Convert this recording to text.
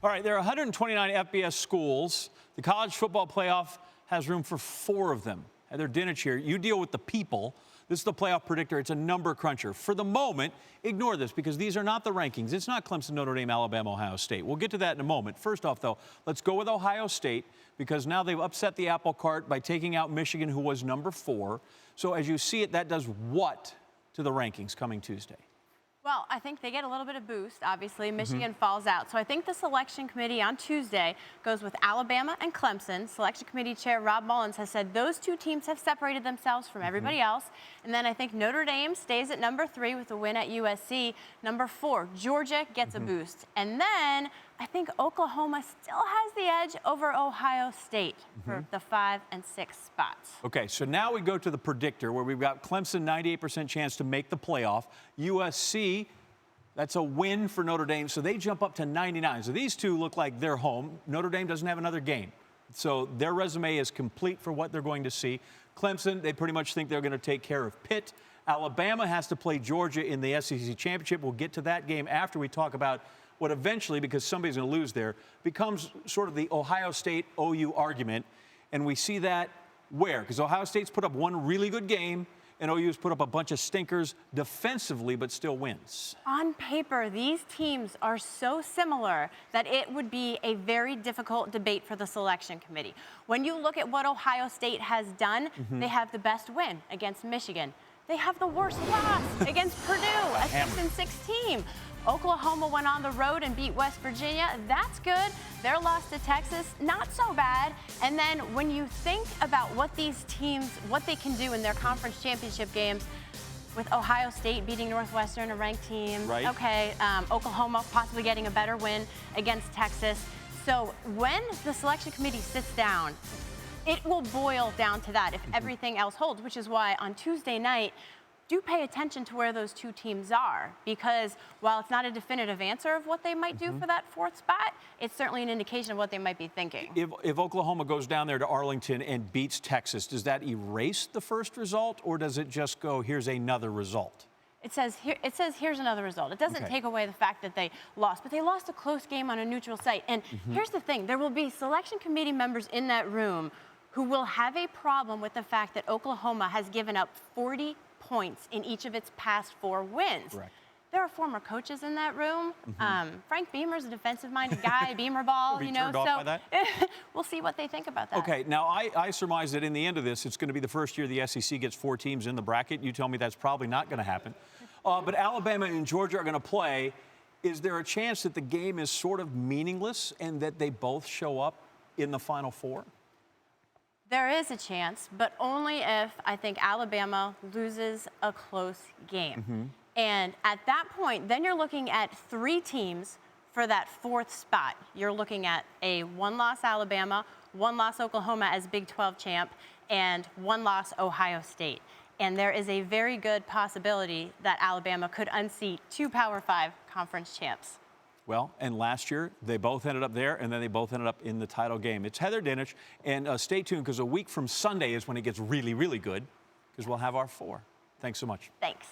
All right, there are 129 FBS schools. The college football playoff has room for 4 of them. Heather Dinich here. You deal with the people. This is the playoff predictor. It's a number cruncher. For the moment, ignore this because these are not the rankings. It's not Clemson, Notre Dame, Alabama, Ohio State. We'll get to that in a moment. First off, though, let's go with Ohio State because now they've upset the apple cart by taking out Michigan, who was number 4. So as you see it, that does what to the rankings coming Tuesday? Well, I think they get a little bit of boost. Obviously, Michigan falls out. So I think the selection committee on Tuesday goes with Alabama and Clemson. Selection committee chair Rob Mullins has said those 2 teams have separated themselves from everybody else. And then I think Notre Dame stays at number 3 with a win at USC. Number 4, Georgia gets a boost. And then I think Oklahoma still has the edge over Ohio State for the 5 and 6 spots. Okay, so now we go to the predictor where we've got Clemson 98% chance to make the playoff. USC, that's a win for Notre Dame, so they jump up to 99. So these 2 look like they're home. Notre Dame doesn't have another game. So their resume is complete for what they're going to see. Clemson, they pretty much think they're going to take care of Pitt. Alabama has to play Georgia in the SEC championship. We'll get to that game after we talk about what eventually, because somebody's going to lose there, becomes sort of the Ohio State-OU argument. And we see that where? Because Ohio State's put up one really good game, and OU's put up a bunch of stinkers defensively, but still wins. On paper, these teams are so similar that it would be a very difficult debate for the selection committee. When you look at what Ohio State has done, they have the best win against Michigan. They have the worst loss against Purdue, a 6-6 team. Oklahoma went on the road and beat West Virginia. That's good. Their loss to Texas, not so bad. And then when you think about what these teams, what they can do in their conference championship games, with Ohio State beating Northwestern, a ranked team. Right. Okay, Oklahoma possibly getting a better win against Texas. So when the selection committee sits down, it will boil down to that if everything else holds, which is why on Tuesday night, do pay attention to where those 2 teams are, because while it's not a definitive answer of what they might do for that 4th spot, it's certainly an indication of what they might be thinking. If Oklahoma goes down there to Arlington and beats Texas, does that erase the first result, or does it just go, here's another result? It says here's another result. It doesn't take away the fact that they lost, but they lost a close game on a neutral site. And here's the thing, there will be selection committee members in that room who will have a problem with the fact that Oklahoma has given up 40 points in each of its past 4 wins. Correct. There are former coaches in that room. Frank Beamer's a defensive-minded guy, Beamer ball, you know. So by that? We'll see what they think about that. Okay, now I surmise that in the end of this, it's going to be the first year the SEC gets 4 teams in the bracket. You tell me that's probably not going to happen. But Alabama and Georgia are going to play. Is there a chance that the game is sort of meaningless and that they both show up in the Final Four? There is a chance, but only if I think Alabama loses a close game. And at that point, then you're looking at 3 teams for that 4th spot. You're looking at a 1-loss Alabama, 1-loss Oklahoma as Big 12 champ, and 1-loss Ohio State. And there is a very good possibility that Alabama could unseat 2 Power 5 conference champs. Well, and last year, they both ended up there, and then they both ended up in the title game. It's Heather Dinich, and stay tuned, because a week from Sunday is when it gets really, really good, because we'll have our 4. Thanks so much. Thanks.